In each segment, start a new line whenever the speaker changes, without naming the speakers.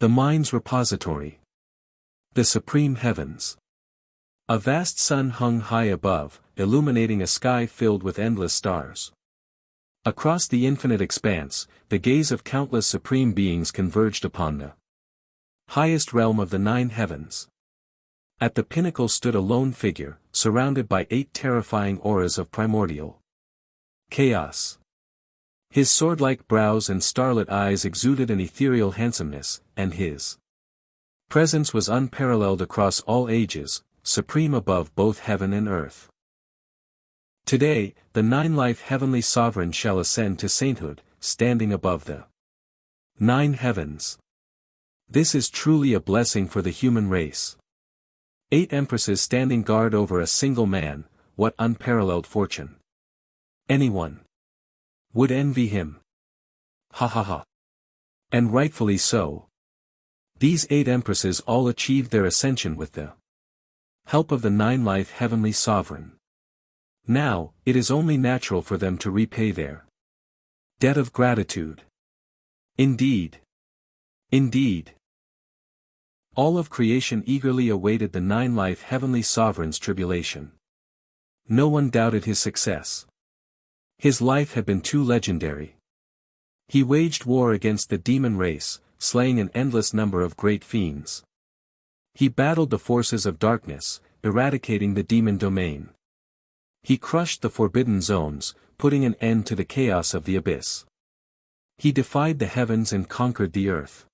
The mind's repository. The supreme heavens. A vast sun hung high above, illuminating a sky filled with endless stars. Across the infinite expanse, the gaze of countless supreme beings converged upon the highest realm of the 9 heavens. At the pinnacle stood a lone figure, surrounded by 8 terrifying auras of primordial chaos. His sword-like brows and starlit eyes exuded an ethereal handsomeness, and his presence was unparalleled across all ages, supreme above both heaven and earth. Today, the 9-life heavenly sovereign shall ascend to sainthood, standing above the 9 heavens. This is truly a blessing for the human race. 8 empresses standing guard over a single man, what unparalleled fortune. Anyone would envy him. Ha ha ha. And rightfully so. These 8 empresses all achieved their ascension with the help of the 9-life heavenly sovereign. Now, it is only natural for them to repay their debt of gratitude. Indeed. Indeed. All of creation eagerly awaited the 9-life heavenly sovereign's tribulation. No one doubted his success. His life had been too legendary. He waged war against the demon race, slaying an endless number of great fiends. He battled the forces of darkness, eradicating the demon domain. He crushed the forbidden zones, putting an end to the chaos of the abyss. He defied the heavens and conquered the earth.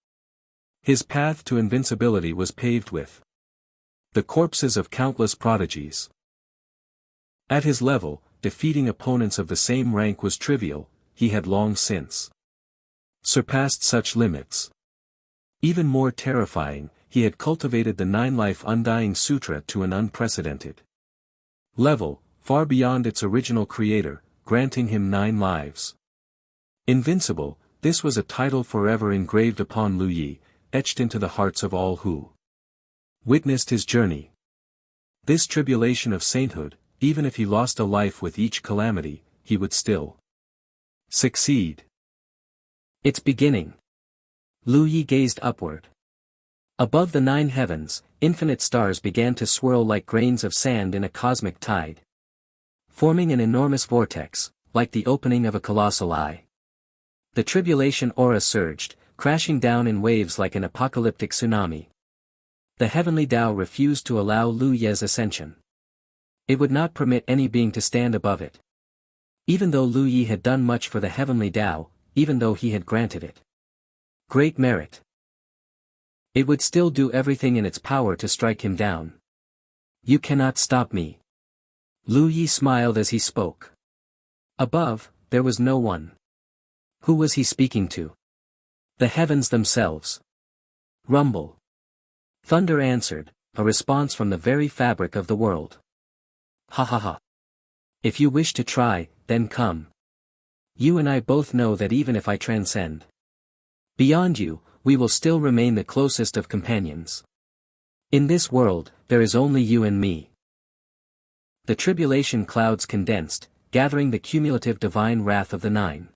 His path to invincibility was paved with the corpses of countless prodigies. At his level, defeating opponents of the same rank was trivial, he had long since surpassed such limits. Even more terrifying, he had cultivated the 9-life undying sutra to an unprecedented level, far beyond its original creator, granting him 9 lives. Invincible, this was a title forever engraved upon Lu Yi, etched into the hearts of all who witnessed his journey. This tribulation of sainthood, even if he lost a life with each calamity, he would still succeed. Its beginning. Lu Yi gazed upward. Above the 9 heavens, infinite stars began to swirl like grains of sand in a cosmic tide, forming an enormous vortex, like the opening of a colossal eye. The tribulation aura surged, crashing down in waves like an apocalyptic tsunami. The Heavenly Dao refused to allow Lu Ye's ascension. It would not permit any being to stand above it. Even though Lu Yi had done much for the Heavenly Dao, even though he had granted it great merit, it would still do everything in its power to strike him down. You cannot stop me. Lu Yi smiled as he spoke. Above, there was no one. Who was he speaking to? The heavens themselves. Rumble. Thunder answered, a response from the very fabric of the world. Ha ha ha. If you wish to try, then come. You and I both know that even if I transcend beyond you, we will still remain the closest of companions. In this world, there is only you and me. The tribulation clouds condensed, gathering the cumulative divine wrath of the 9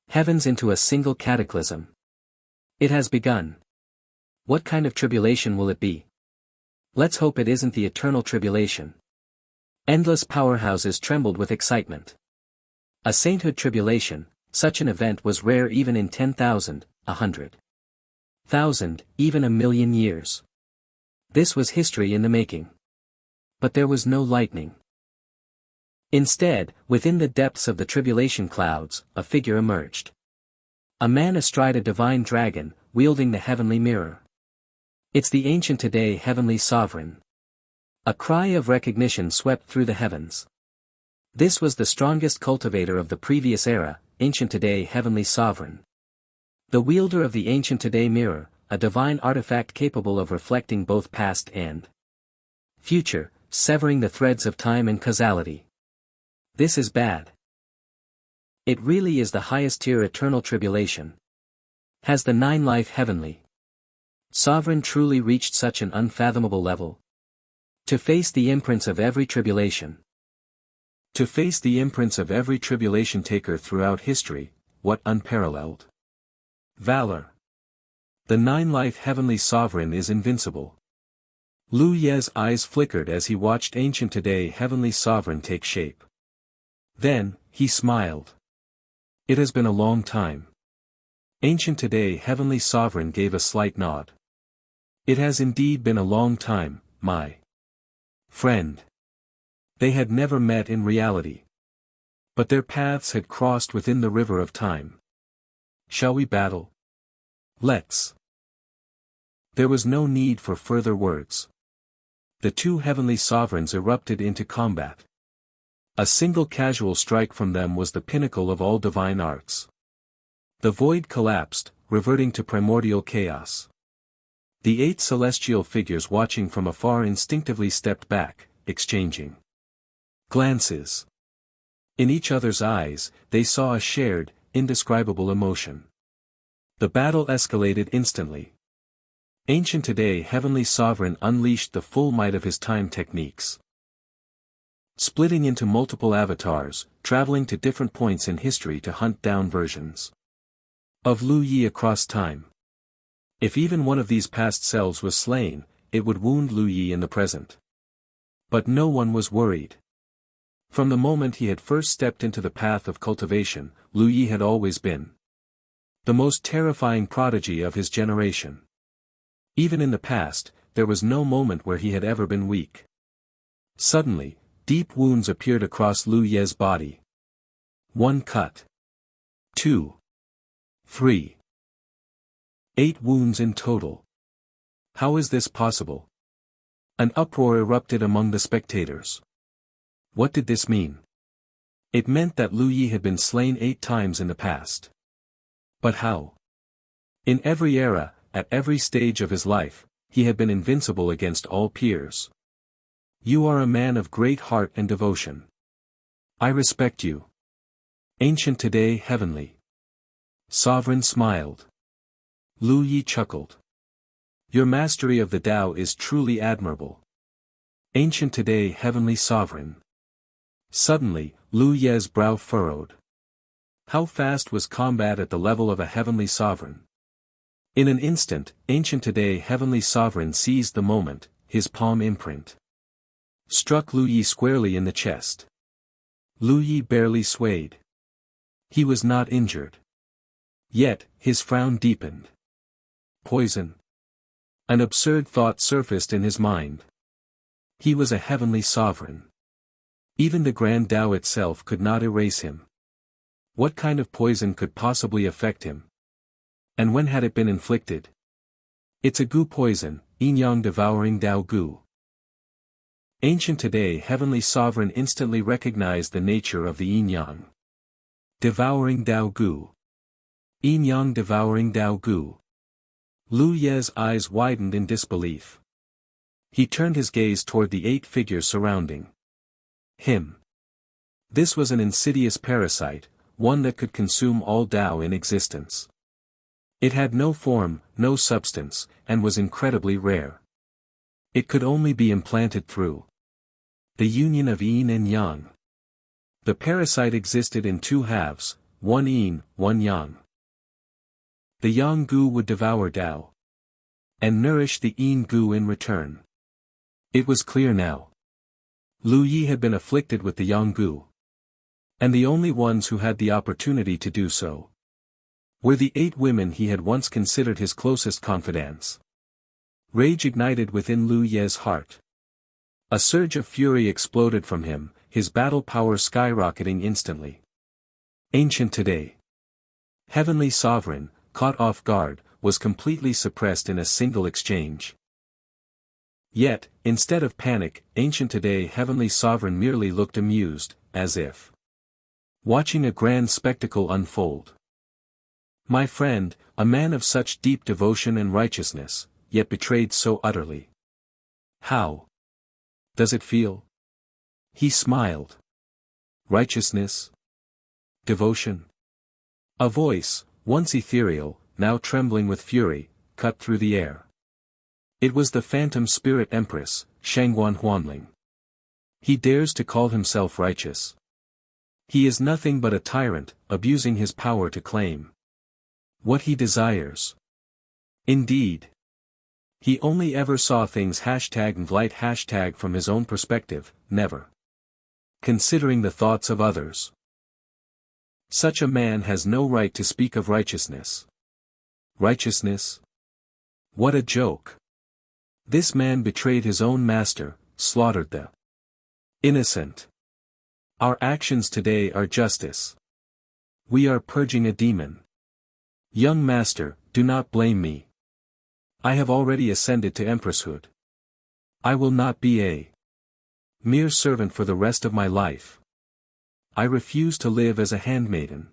heavens into a single cataclysm. It has begun. What kind of tribulation will it be? Let's hope it isn't the eternal tribulation. Endless powerhouses trembled with excitement. A sainthood tribulation, such an event was rare even in 10,000, 100,000, even a million years. This was history in the making. But there was no lightning. Instead, within the depths of the tribulation clouds, a figure emerged. A man astride a divine dragon, wielding the heavenly mirror. It's the ancient today heavenly sovereign. A cry of recognition swept through the heavens. This was the strongest cultivator of the previous era, ancient today heavenly sovereign. The wielder of the ancient today mirror, a divine artifact capable of reflecting both past and future, severing the threads of time and causality. This is bad. It really is the highest tier eternal tribulation. Has the 9-life heavenly sovereign truly reached such an unfathomable level? To face the imprints of every tribulation. To face the imprints of every tribulation taker throughout history, what unparalleled valor! The nine-life Heavenly Sovereign is invincible. Lu Ye's eyes flickered as he watched ancient today Heavenly Sovereign take shape. Then, he smiled. It has been a long time. Ancient today Heavenly Sovereign gave a slight nod. It has indeed been a long time, my friend. They had never met in reality. But their paths had crossed within the river of time. Shall we battle? Let's. There was no need for further words. The two heavenly sovereigns erupted into combat. A single casual strike from them was the pinnacle of all divine arts. The void collapsed, reverting to primordial chaos. The 8 celestial figures watching from afar instinctively stepped back, exchanging glances. In each other's eyes, they saw a shared, indescribable emotion. The battle escalated instantly. Ancient today Heavenly Sovereign unleashed the full might of his time techniques. Splitting into multiple avatars, traveling to different points in history to hunt down versions of Lu Yi across time. If even one of these past selves was slain, it would wound Lu Yi in the present. But no one was worried. From the moment he had first stepped into the path of cultivation, Lu Yi had always been the most terrifying prodigy of his generation. Even in the past, there was no moment where he had ever been weak. Suddenly, deep wounds appeared across Lu Ye's body. 1 cut. 2. 3. 8 wounds in total. How is this possible? An uproar erupted among the spectators. What did this mean? It meant that Lu Yi had been slain 8 times in the past. But how? In every era, at every stage of his life, he had been invincible against all peers. You are a man of great heart and devotion. I respect you. Ancient today Heavenly Sovereign smiled. Lu Yi chuckled. Your mastery of the Tao is truly admirable. Ancient today Heavenly Sovereign. Suddenly, Lu Ye's brow furrowed. How fast was combat at the level of a Heavenly Sovereign? In an instant, Ancient today Heavenly Sovereign seized the moment, his palm imprint struck Lu Yi squarely in the chest. Lu Yi barely swayed. He was not injured. Yet, his frown deepened. Poison. An absurd thought surfaced in his mind. He was a Heavenly Sovereign. Even the Grand Tao itself could not erase him. What kind of poison could possibly affect him? And when had it been inflicted? It's a goo poison, yin-yang devouring Tao goo. Ancient today Heavenly Sovereign instantly recognized the nature of the yin-yang devouring Tao goo. Yin-yang devouring Tao goo. Lu Ye's eyes widened in disbelief. He turned his gaze toward the 8 figures surrounding him. This was an insidious parasite, one that could consume all Tao in existence. It had no form, no substance, and was incredibly rare. It could only be implanted through the union of yin and yang. The parasite existed in 2 halves, one yin, one yang. The yang goo would devour Tao and nourish the yin goo in return. It was clear now. Lu Yi had been afflicted with the yang goo. And the only ones who had the opportunity to do so were the 8 women he had once considered his closest confidants. Rage ignited within Lu Ye's heart. A surge of fury exploded from him, his battle power skyrocketing instantly. Ancient today Heavenly Sovereign, caught off guard, was completely suppressed in a single exchange. Yet, instead of panic, Ancient today Heavenly Sovereign merely looked amused, as if watching a grand spectacle unfold. My friend, a man of such deep devotion and righteousness, yet betrayed so utterly. How does it feel? He smiled. Righteousness? Devotion? A voice, once ethereal, now trembling with fury, cut through the air. It was the phantom spirit Empress, Shangguan Huanling. He dares to call himself righteous. He is nothing but a tyrant, abusing his power to claim what he desires. Indeed. He only ever saw things and light from his own perspective, never considering the thoughts of others. Such a man has no right to speak of righteousness. Righteousness? What a joke. This man betrayed his own master, slaughtered the innocent. Our actions today are justice. We are purging a demon. Young master, do not blame me. I have already ascended to empresshood. I will not be a mere servant for the rest of my life. I refuse to live as a handmaiden.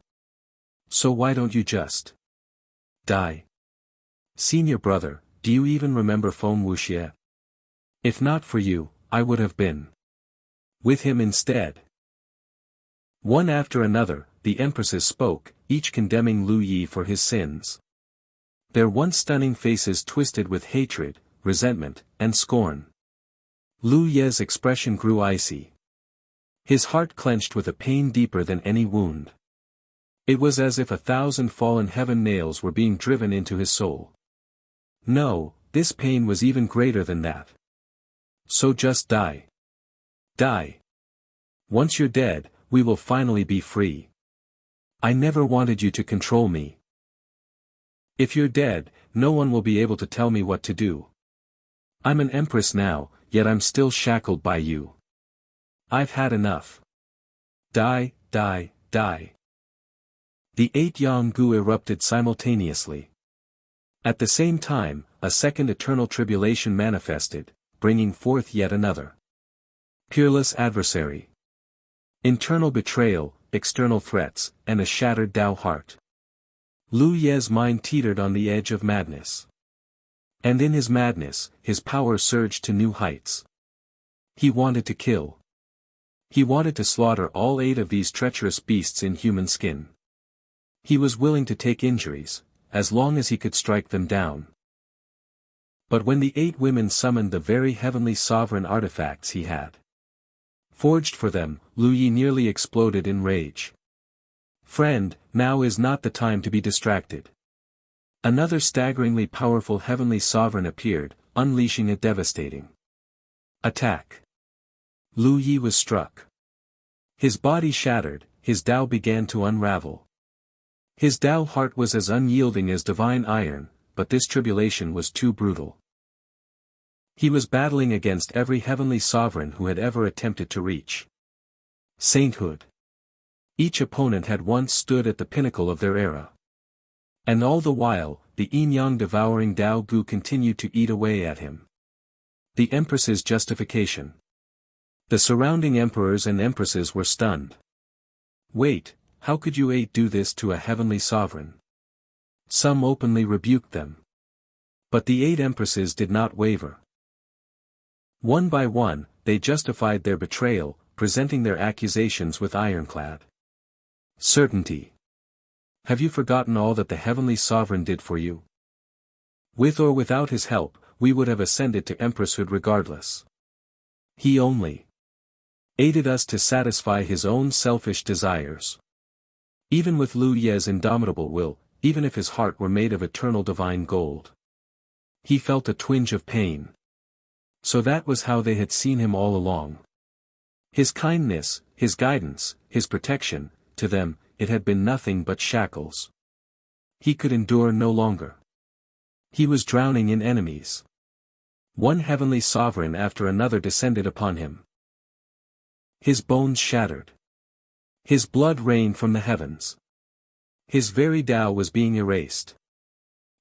So why don't you just die? Senior brother, do you even remember Feng Wuxie? If not for you, I would have been with him instead. One after another, the empresses spoke, each condemning Lu Yi for his sins. Their once stunning faces twisted with hatred, resentment, and scorn. Lu Ye's expression grew icy. His heart clenched with a pain deeper than any wound. It was as if 1,000 fallen heaven nails were being driven into his soul. No, this pain was even greater than that. So just die. Die. Once you're dead, we will finally be free. I never wanted you to control me. If you're dead, no one will be able to tell me what to do. I'm an empress now, yet I'm still shackled by you. I've had enough. Die, die, die. The 8 Yang-gu erupted simultaneously. At the same time, a second eternal tribulation manifested, bringing forth yet another peerless adversary. Internal betrayal, external threats, and a shattered Dao heart. Lu Ye's mind teetered on the edge of madness. And in his madness, his power surged to new heights. He wanted to kill. He wanted to slaughter all 8 of these treacherous beasts in human skin. He was willing to take injuries, as long as he could strike them down. But when the 8 women summoned the very heavenly sovereign artifacts he had forged for them, Lu Yi nearly exploded in rage. Friend, now is not the time to be distracted. Another staggeringly powerful heavenly sovereign appeared, unleashing a devastating attack. Lu Yi was struck. His body shattered, his Dao began to unravel. His Dao heart was as unyielding as divine iron, but this tribulation was too brutal. He was battling against every heavenly sovereign who had ever attempted to reach sainthood. Each opponent had once stood at the pinnacle of their era. And all the while, the yin-yang devouring Dao Gu continued to eat away at him. The Empress's justification. The surrounding emperors and empresses were stunned. Wait, how could you 8 do this to a heavenly sovereign? Some openly rebuked them. But the 8 empresses did not waver. One by one, they justified their betrayal, presenting their accusations with ironclad certainty. Have you forgotten all that the heavenly sovereign did for you? With or without his help, we would have ascended to empresshood regardless. He only aided us to satisfy his own selfish desires. Even with Lu Ye's indomitable will, even if his heart were made of eternal divine gold, he felt a twinge of pain. So that was how they had seen him all along. His kindness, his guidance, his protection, to them, it had been nothing but shackles. He could endure no longer. He was drowning in enemies. One heavenly sovereign after another descended upon him. His bones shattered. His blood rained from the heavens. His very Tao was being erased.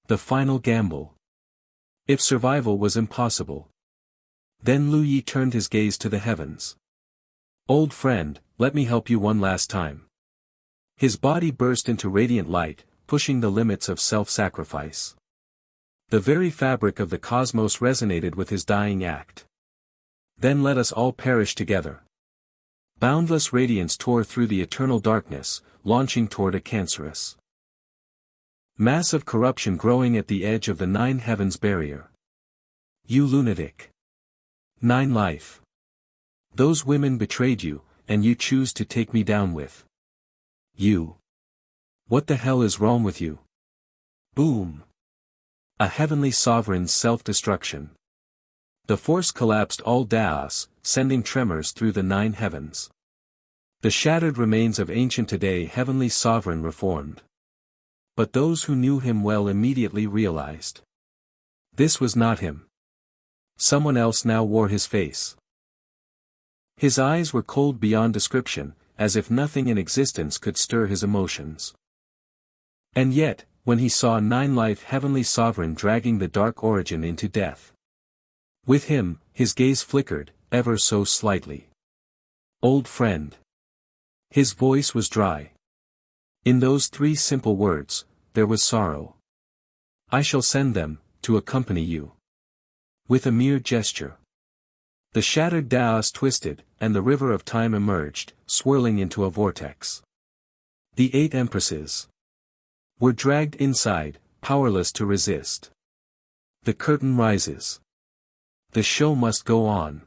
The final gamble. If survival was impossible. Then Lu Yi turned his gaze to the heavens. Old friend, let me help you one last time. His body burst into radiant light, pushing the limits of self-sacrifice. The very fabric of the cosmos resonated with his dying act. Then let us all perish together. Boundless radiance tore through the eternal darkness, launching toward a cancerous mass of corruption growing at the edge of the 9 heavens barrier. You lunatic. 9 life. Those women betrayed you, and you choose to take me down with you. What the hell is wrong with you? Boom. A heavenly sovereign's self-destruction. The force collapsed all Daos, sending tremors through the 9 heavens. The shattered remains of ancient today heavenly sovereign reformed. But those who knew him well immediately realized. This was not him. Someone else now wore his face. His eyes were cold beyond description, as if nothing in existence could stir his emotions. And yet, when he saw 9-life heavenly sovereign dragging the dark origin into death. With him, his gaze flickered, ever so slightly. Old friend. His voice was dry. In those 3 simple words, there was sorrow. I shall send them, to accompany you. With a mere gesture. The shattered Daos twisted, and the river of time emerged, swirling into a vortex. The 8 Empresses were dragged inside, powerless to resist. The curtain rises. The show must go on.